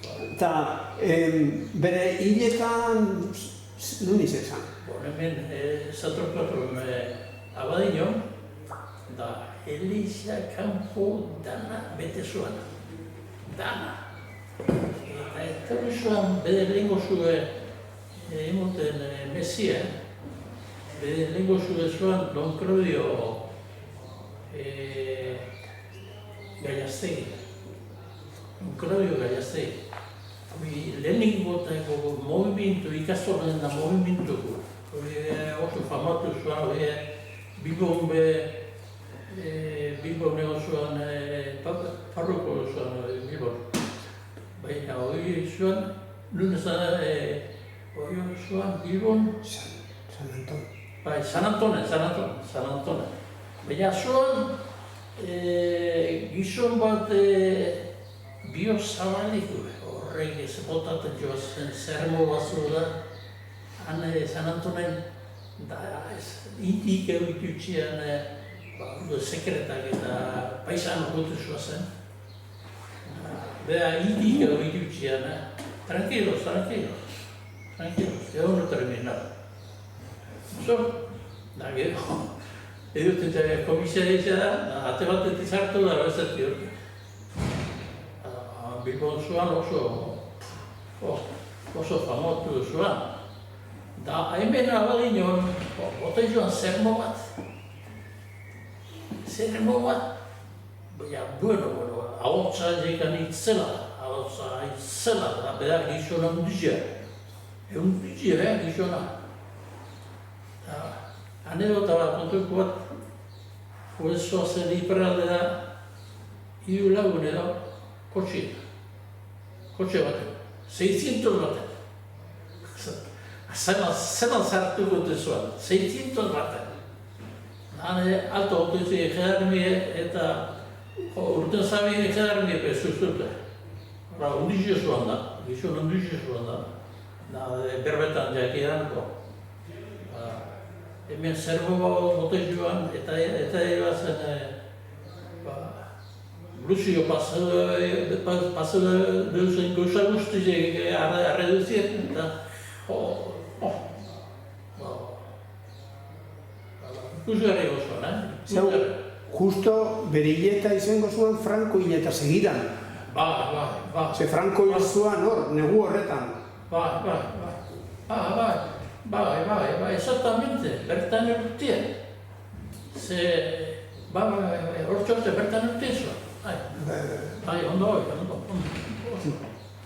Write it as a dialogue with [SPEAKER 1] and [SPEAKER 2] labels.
[SPEAKER 1] Eta bere hiletan nun izan?
[SPEAKER 2] Hemen zatropatu abadino, da Eliza kanpo dana bete zuan. Dana. Eta etorri zuan bere lehengo zue emoten Mesia, bere lehengo zue zuan Don Claudio Gallastegi. Don Claudio Gallastegi. Lehenengo gotako movimentu, ikastolen da movimentu. Oso famatu zuan, Bilbon nego zuan, parroko zuan Bilbon. Baina hori zuan, nun zuan Bilbon?
[SPEAKER 1] San Anton.
[SPEAKER 2] Bai, San Antone. Baina zuan gizon bat biozabalik, horrek zepotaten joazen zermo bazu da, han San Antonen, da intik egitutxean sekretak eta paisano gotu zuazen. Bera intik egitutxean, tranquilos, egon no terminado. Zor, da gero, eduten komisaria da, ate batetik sartu da bezerti hori. Bilbon zuan oso famotu zuan. Da hemen abadinon, bote joan zermo bat. Baina, ahotsa jekan itzela, da bedar gizona undizia. Undizia, gizona. Anedota bat kontuko bat, horrezoa zen iperalde da, hiru lagun edo, kotxe batek, 600 batek. Zelan zartu gote zuan, 600 batek. Hane alto autoizu egedarmie eta urten zabien egedarmie bezuzute. Undizio zuan da, gizon undizio zuan da. Berbetan jakidanko. Hemen zerbo bote joan eta ebazen Lucio pasó de los gauza guztiak arreduzien eta ikusgarri gozoan,
[SPEAKER 1] Justo bere hileta izango zuen Franco hileta segidan. Ze Franco hil zuan hor, negu horretan.
[SPEAKER 2] Exactamente, bertan urtien. Hor txorte bertan urtien zuen. Bai, ondo.